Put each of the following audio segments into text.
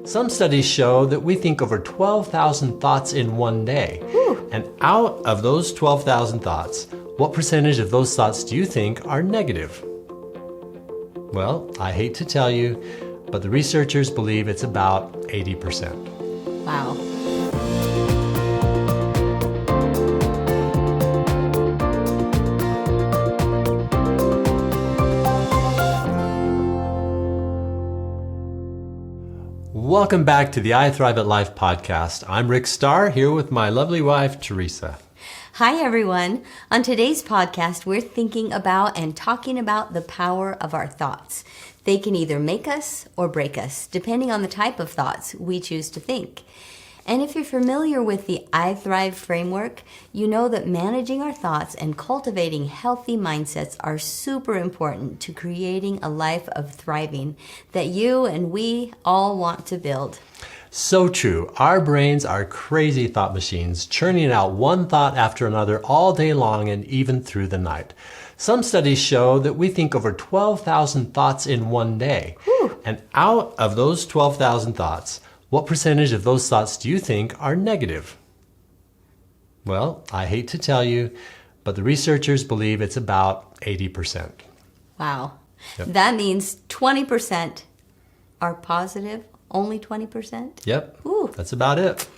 Some studies show that we think over 12,000 thoughts in one day. Whew. And out of those 12,000 thoughts, what percentage of those thoughts do you think are negative? Well, I hate to tell you, but the researchers believe it's about 80%. Wow. Welcome back to the I Thrive at Life podcast. I'm Rick Starr, here with my lovely wife, Teresa. Hi, everyone. On today's podcast, we're thinking about and talking about the power of our thoughts. They can either make us or break us, depending on the type of thoughts we choose to think. And if you're familiar with the I Thrive framework, you know that managing our thoughts and cultivating healthy mindsets are super important to creating a life of thriving that you and we all want to build. So true. Our brains are crazy thought machines, churning out one thought after another all day long and even through the night. Some studies show that we think over 12,000 thoughts in one day. Whew. And out of those 12,000 thoughts, what percentage of those thoughts do you think are negative? Well, I hate to tell you, but the researchers believe it's about 80%. Wow. Yep. That means 20% are positive, only 20%? Yep, Ooh. That's about it.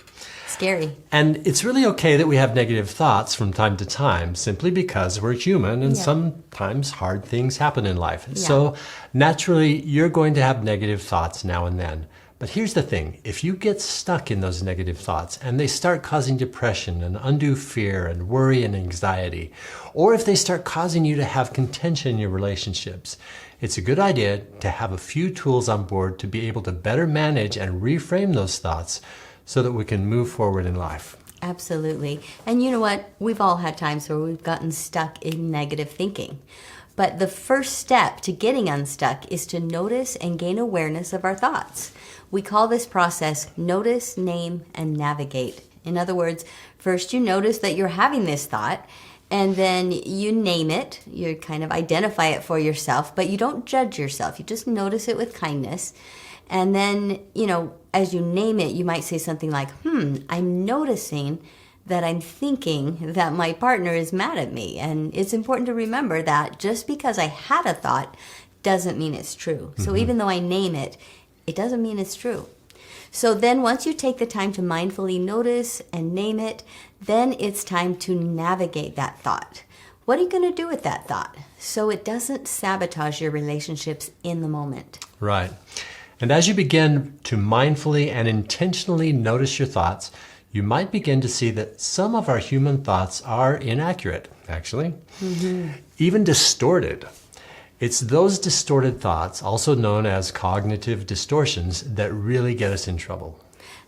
Scary. And it's really okay that we have negative thoughts from time to time, simply because we're human and sometimes hard things happen in life. Yeah. So naturally, you're going to have negative thoughts now and then. But here's the thing, if you get stuck in those negative thoughts and they start causing depression and undue fear and worry and anxiety, or if they start causing you to have contention in your relationships, it's a good idea to have a few tools on board to be able to better manage and reframe those thoughts so that we can move forward in life. Absolutely. And you know what? We've all had times where we've gotten stuck in negative thinking. But the first step to getting unstuck is to notice and gain awareness of our thoughts. We call this process notice, name, and navigate. In other words, first you notice that you're having this thought, and then you name it. You kind of identify it for yourself, but you don't judge yourself. You just notice it with kindness. And then, as you name it, you might say something like, I'm noticing that I'm thinking that my partner is mad at me. And it's important to remember that just because I had a thought doesn't mean it's true. So even though I name it, it doesn't mean it's true. So then once you take the time to mindfully notice and name it, then it's time to navigate that thought. What are you going to do with that thought so it doesn't sabotage your relationships in the moment? Right. And as you begin to mindfully and intentionally notice your thoughts, you might begin to see that some of our human thoughts are inaccurate, actually, even distorted. It's those distorted thoughts, also known as cognitive distortions, that really get us in trouble.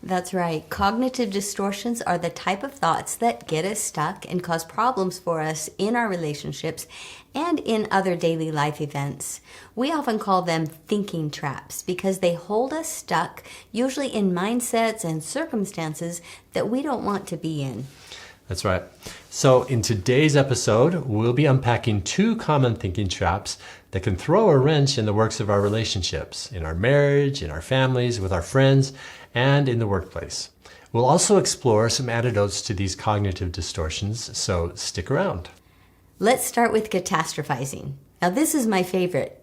That's right. Cognitive distortions are the type of thoughts that get us stuck and cause problems for us in our relationships and in other daily life events. We often call them thinking traps because they hold us stuck, usually in mindsets and circumstances that we don't want to be in. That's right. So in today's episode, we'll be unpacking two common thinking traps that can throw a wrench in the works of our relationships, in our marriage, in our families, with our friends, and in the workplace. We'll also explore some antidotes to these cognitive distortions, so stick around. Let's start with catastrophizing. Now, this is my favorite.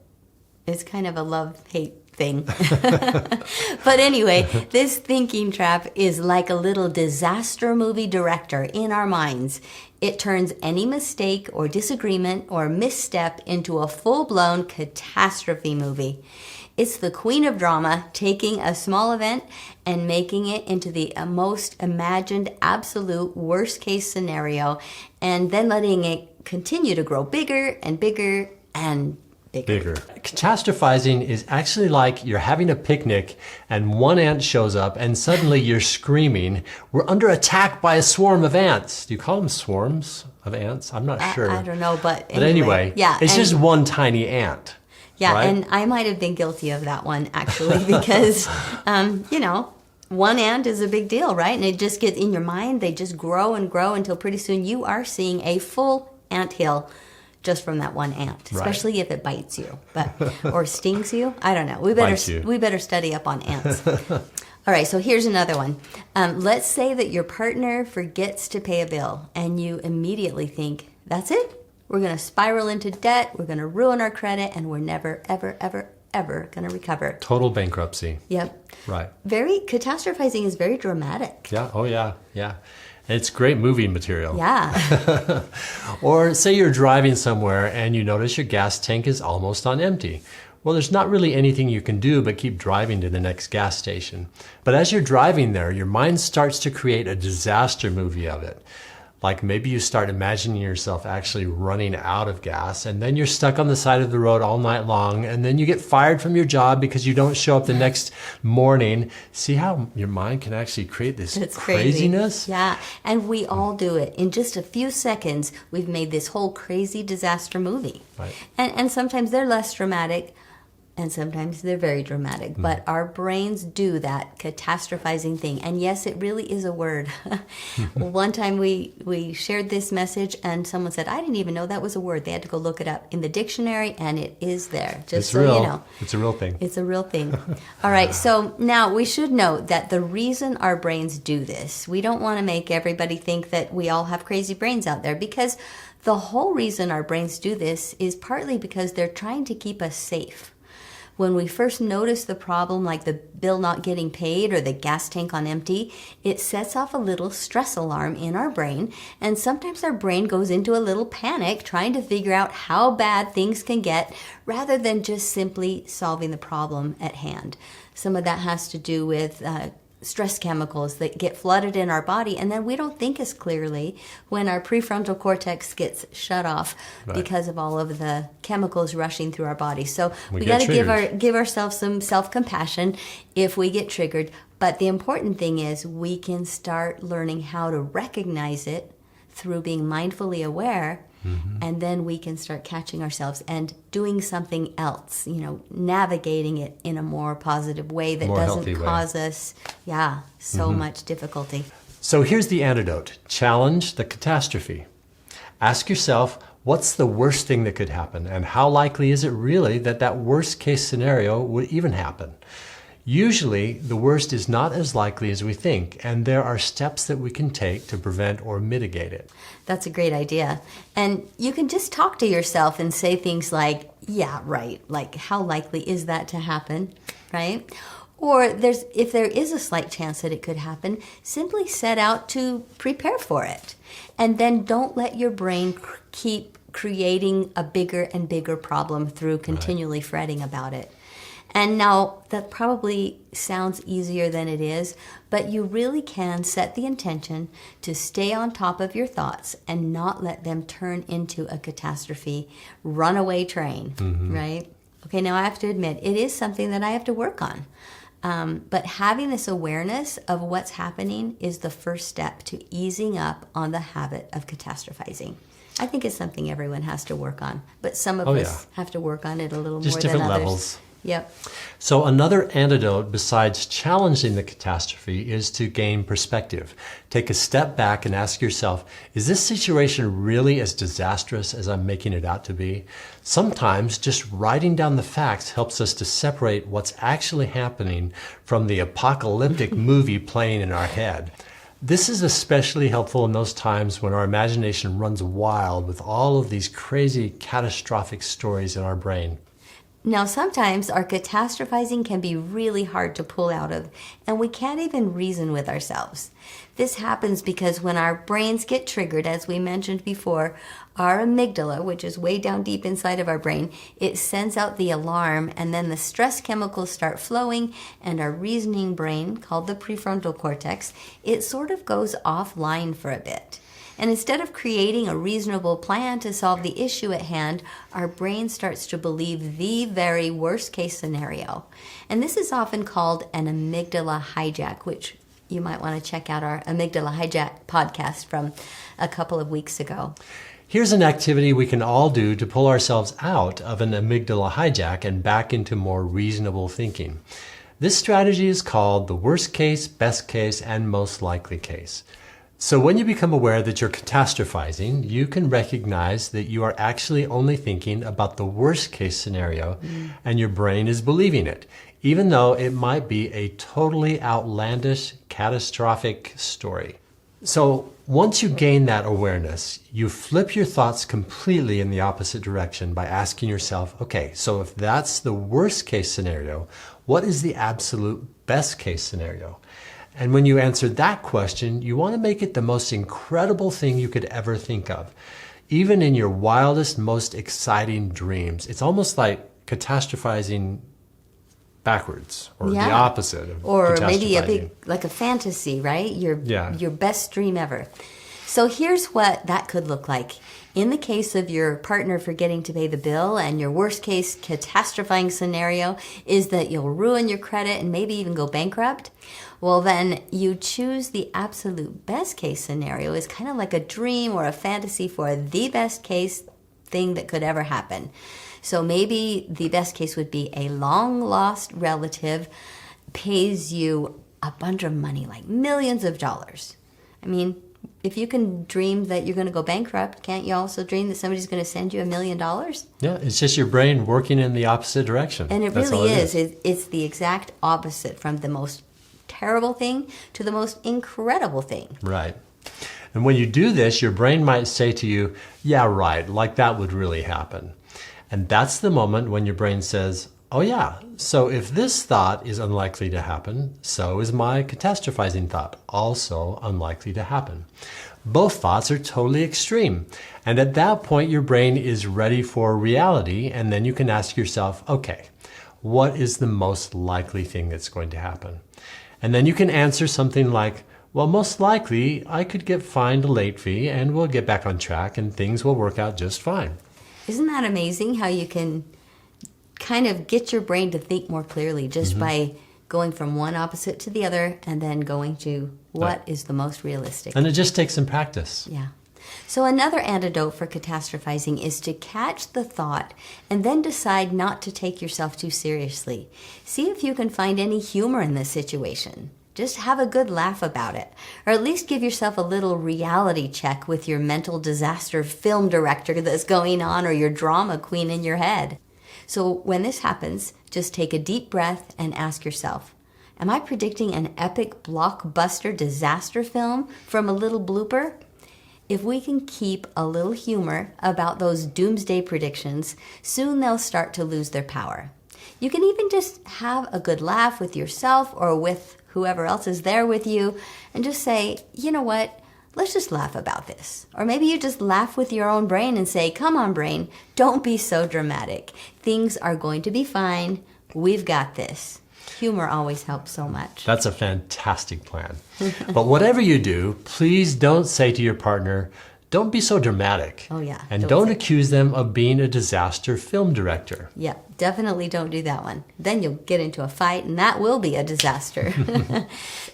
It's kind of a love-hate thing. But anyway, this thinking trap is like a little disaster movie director in our minds. It turns any mistake or disagreement or misstep into a full-blown catastrophe movie. It's the queen of drama taking a small event and making it into the most imagined absolute worst case scenario and then letting it continue to grow bigger and bigger and bigger. Catastrophizing is actually like you're having a picnic and one ant shows up and suddenly you're screaming, "We're under attack by a swarm of ants." Do you call them swarms of ants? I'm not sure. I don't know, but anyway, yeah, it's just one tiny ant. Yeah, right? And I might have been guilty of that one, actually, because, one ant is a big deal, right? And it just gets in your mind. They just grow and grow until pretty soon you are seeing a full anthill just from that one ant, Right. especially if it bites you, or stings you. I don't know. Bites you. We better study up on ants. All right, so here's another one. Let's say that your partner forgets to pay a bill, and you immediately think, that's it? We're going to spiral into debt, we're going to ruin our credit, and we're never, ever, ever, ever going to recover. Total bankruptcy. Yep. Right. Catastrophizing is very dramatic. Yeah. Oh, yeah. Yeah. It's great movie material. Yeah. Or say you're driving somewhere and you notice your gas tank is almost on empty. Well, there's not really anything you can do but keep driving to the next gas station. But as you're driving there, your mind starts to create a disaster movie of it. Like maybe you start imagining yourself actually running out of gas, and then you're stuck on the side of the road all night long, and then you get fired from your job because you don't show up the next morning. See how your mind can actually create this craziness? Crazy. Yeah, and we all do it. In just a few seconds, we've made this whole crazy disaster movie. Right. And sometimes they're less dramatic, and sometimes they're very dramatic. But our brains do that catastrophizing thing. And yes, it really is a word. One time we shared this message, and someone said, I didn't even know that was a word. They had to go look it up in the dictionary, and it is there. Just It's so real. you know. It's a real thing. It's a real thing. All right, so now we should note that the reason our brains do this, we don't want to make everybody think that we all have crazy brains out there, because the whole reason our brains do this is partly because they're trying to keep us safe. When we first notice the problem, like the bill not getting paid or the gas tank on empty, it sets off a little stress alarm in our brain, and sometimes our brain goes into a little panic trying to figure out how bad things can get rather than just simply solving the problem at hand. Some of that has to do with stress chemicals that get flooded in our body, and then we don't think as clearly when our prefrontal cortex gets shut off because of all of the chemicals rushing through our body. So we got to give ourselves some self-compassion if we get triggered. But the important thing is we can start learning how to recognize it through being mindfully aware. And then we can start catching ourselves and doing something else, navigating it in a more positive way that doesn't cause us, so much difficulty. So here's the antidote. Challenge the catastrophe. Ask yourself, what's the worst thing that could happen? And how likely is it really that worst case scenario would even happen? Usually, the worst is not as likely as we think, and there are steps that we can take to prevent or mitigate it. That's a great idea. And you can just talk to yourself and say things like, yeah, right, like how likely is that to happen, right? Or if there is a slight chance that it could happen, simply set out to prepare for it. And then don't let your brain keep creating a bigger and bigger problem through continually fretting about it. And now that probably sounds easier than it is, but you really can set the intention to stay on top of your thoughts and not let them turn into a catastrophe runaway train, right? Okay, now I have to admit, it is something that I have to work on. But having this awareness of what's happening is the first step to easing up on the habit of catastrophizing. I think it's something everyone has to work on, but some of us have to work on it a little more than others. Just different levels. Yep. So another antidote besides challenging the catastrophe is to gain perspective. Take a step back and ask yourself, is this situation really as disastrous as I'm making it out to be? Sometimes just writing down the facts helps us to separate what's actually happening from the apocalyptic movie playing in our head. This is especially helpful in those times when our imagination runs wild with all of these crazy catastrophic stories in our brain. Now, sometimes our catastrophizing can be really hard to pull out of, and we can't even reason with ourselves. This happens because when our brains get triggered, as we mentioned before, our amygdala, which is way down deep inside of our brain, it sends out the alarm, and then the stress chemicals start flowing, and our reasoning brain, called the prefrontal cortex, it sort of goes offline for a bit. And instead of creating a reasonable plan to solve the issue at hand, our brain starts to believe the very worst case scenario. And this is often called an amygdala hijack, which you might want to check out our amygdala hijack podcast from a couple of weeks ago. Here's an activity we can all do to pull ourselves out of an amygdala hijack and back into more reasonable thinking. This strategy is called the worst case, best case, and most likely case. So when you become aware that you're catastrophizing, you can recognize that you are actually only thinking about the worst case scenario and your brain is believing it, even though it might be a totally outlandish, catastrophic story. So once you gain that awareness, you flip your thoughts completely in the opposite direction by asking yourself, okay, so if that's the worst case scenario, what is the absolute best case scenario? And when you answer that question, you want to make it the most incredible thing you could ever think of. Even in your wildest, most exciting dreams, it's almost like catastrophizing backwards, or the opposite of or catastrophizing. maybe like a fantasy, right? Your best dream ever. So here's what that could look like. In the case of your partner forgetting to pay the bill, and your worst case catastrophizing scenario is that you'll ruin your credit and maybe even go bankrupt, well, then you choose the absolute best case scenario. It's kind of like a dream or a fantasy for the best case thing that could ever happen. So maybe the best case would be a long lost relative pays you a bunch of money, like millions of dollars. I mean, if you can dream that you're going to go bankrupt, can't you also dream that somebody's going to send you $1 million? Yeah, it's just your brain working in the opposite direction. And it really is. It's the exact opposite, from the most terrible thing to the most incredible thing. Right. And when you do this, your brain might say to you, yeah, right, like that would really happen. And that's the moment when your brain says, oh yeah, so if this thought is unlikely to happen, so is my catastrophizing thought also unlikely to happen. Both thoughts are totally extreme. And at that point, your brain is ready for reality. And then you can ask yourself, okay, what is the most likely thing that's going to happen? And then you can answer something like, well, most likely I could get fined a late fee and we'll get back on track and things will work out just fine. Isn't that amazing how you can kind of get your brain to think more clearly just by going from one opposite to the other and then going to what is the most realistic? And it just takes some practice. Yeah. So another antidote for catastrophizing is to catch the thought and then decide not to take yourself too seriously. See if you can find any humor in this situation. Just have a good laugh about it. Or at least give yourself a little reality check with your mental disaster film director that's going on, or your drama queen in your head. So when this happens, just take a deep breath and ask yourself, am I predicting an epic blockbuster disaster film from a little blooper? If we can keep a little humor about those doomsday predictions, soon they'll start to lose their power. You can even just have a good laugh with yourself or with whoever else is there with you and just say, you know what, let's just laugh about this. Or maybe you just laugh with your own brain and say, come on, brain, don't be so dramatic. Things are going to be fine. We've got this. Humor always helps so much. That's a fantastic plan. But whatever you do, please don't say to your partner, don't be so dramatic. Oh, yeah. And don't accuse them of being a disaster film director. Yeah, definitely don't do that one. Then you'll get into a fight, and that will be a disaster.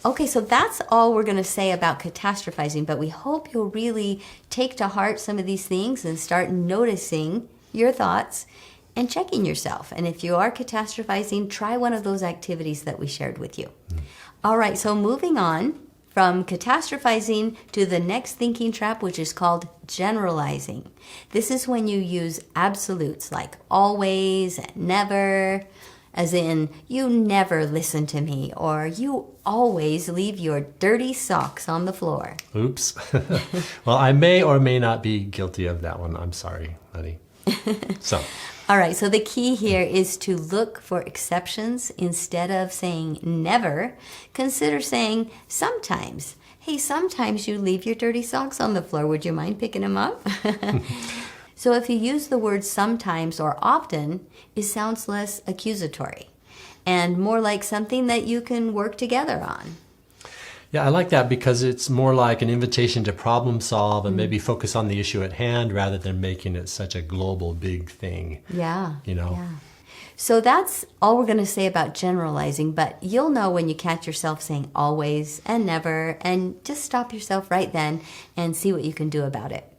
Okay, so that's all we're going to say about catastrophizing, but we hope you'll really take to heart some of these things and start noticing your thoughts and checking yourself. And if you are catastrophizing, try one of those activities that we shared with you. All right, so moving on from catastrophizing to the next thinking trap, which is called generalizing. This is when you use absolutes like always and never, as in, you never listen to me, or you always leave your dirty socks on the floor. Oops. Well, I may or may not be guilty of that one. I'm sorry, honey. All right, so the key here is to look for exceptions. Instead of saying never, consider saying sometimes. Hey, sometimes you leave your dirty socks on the floor. Would you mind picking them up? So if you use the word sometimes or often, it sounds less accusatory and more like something that you can work together on. Yeah, I like that because it's more like an invitation to problem solve and maybe focus on the issue at hand rather than making it such a global big thing. Yeah. You know? Yeah. So that's all we're going to say about generalizing, but you'll know when you catch yourself saying always and never, and just stop yourself right then and see what you can do about it.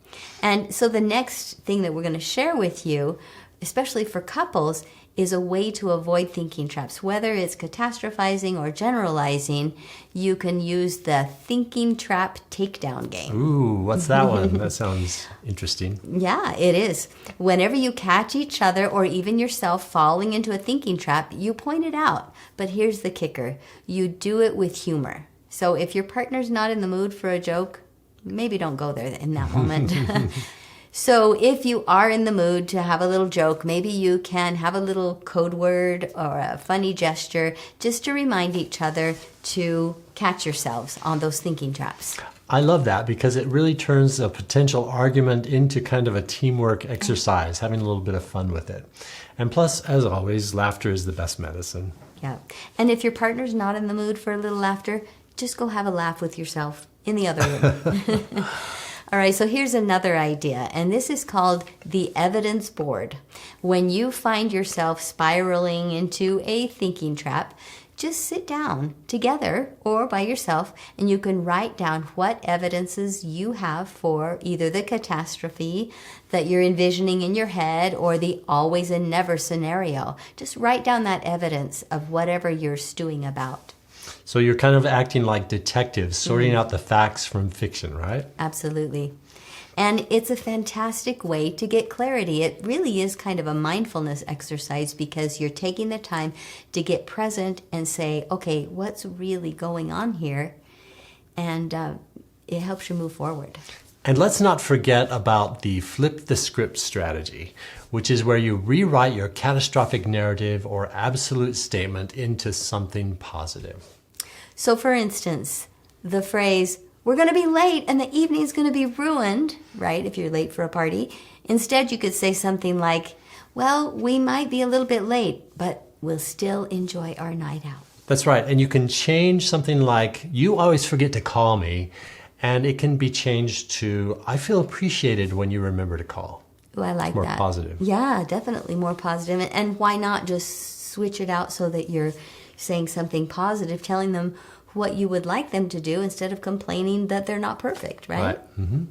And so the next thing that we're going to share with you, especially for couples, is a way to avoid thinking traps. Whether it's catastrophizing or generalizing, you can use the thinking trap takedown game. Ooh, what's that one? That sounds interesting. Yeah, it is. Whenever you catch each other or even yourself falling into a thinking trap, you point it out. But here's the kicker. You do it with humor. So if your partner's not in the mood for a joke, maybe don't go there in that moment. So if you are in the mood to have a little joke, maybe you can have a little code word or a funny gesture just to remind each other to catch yourselves on those thinking traps. I love that because it really turns a potential argument into kind of a teamwork exercise, having a little bit of fun with it. And plus, as always, laughter is the best medicine. Yeah. And if your partner's not in the mood for a little laughter, just go have a laugh with yourself in the other room. All right, so here's another idea, and this is called the evidence board. When you find yourself spiraling into a thinking trap, just sit down together or by yourself, and you can write down what evidences you have for either the catastrophe that you're envisioning in your head or the always and never scenario. Just write down that evidence of whatever you're stewing about. So you're kind of acting like detectives, sorting out the facts from fiction, right? Absolutely. And it's a fantastic way to get clarity. It really is kind of a mindfulness exercise because you're taking the time to get present and say, okay, what's really going on here? And it helps you move forward. And let's not forget about the flip the script strategy, which is where you rewrite your catastrophic narrative or absolute statement into something positive. So for instance, the phrase, we're going to be late and the evening is going to be ruined, right, if you're late for a party. Instead, you could say something like, well, we might be a little bit late, but we'll still enjoy our night out. That's right. And you can change something like, you always forget to call me, and it can be changed to, I feel appreciated when you remember to call. Oh, I like more that. More positive. Yeah, definitely more positive. And why not just switch it out so that you're saying something positive, telling them what you would like them to do instead of complaining that they're not perfect, right? Mm-hmm.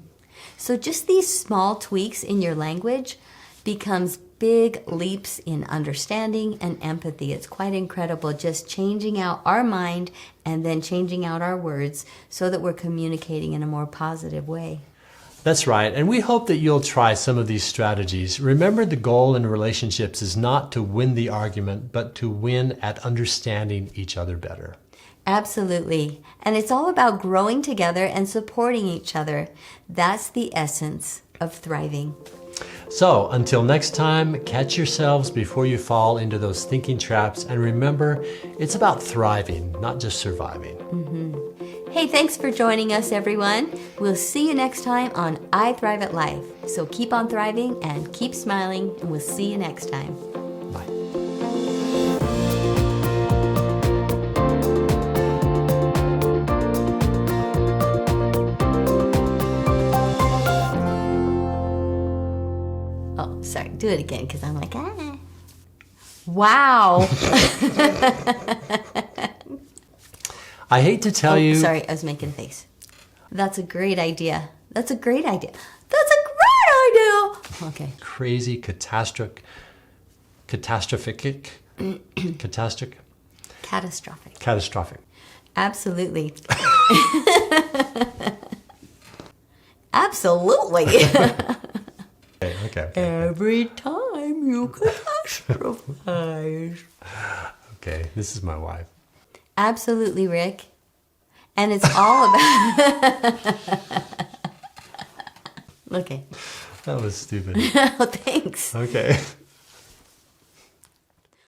So just these small tweaks in your language becomes big leaps in understanding and empathy. It's quite incredible just changing out our mind and then changing out our words so that we're communicating in a more positive way. That's right. And we hope that you'll try some of these strategies. Remember, the goal in relationships is not to win the argument, but to win at understanding each other better. Absolutely. And it's all about growing together and supporting each other. That's the essence of thriving. So until next time, catch yourselves before you fall into those thinking traps. And remember, it's about thriving, not just surviving. Mm-hmm. Hey, thanks for joining us, everyone. We'll see you next time on I Thrive at Life. So keep on thriving and keep smiling, and we'll see you next time. Bye. Oh, sorry. Do it again, because I'm like, ah. Wow. I hate to tell you... Sorry, I was making a face. That's a great idea. That's a great idea. That's a great idea. Okay. Crazy catastrophic. Absolutely. Absolutely. Okay. Every time you catastrophize. Okay, this is my wife. Absolutely, Rick. And it's all about... Okay. That was stupid. Oh, thanks. Okay.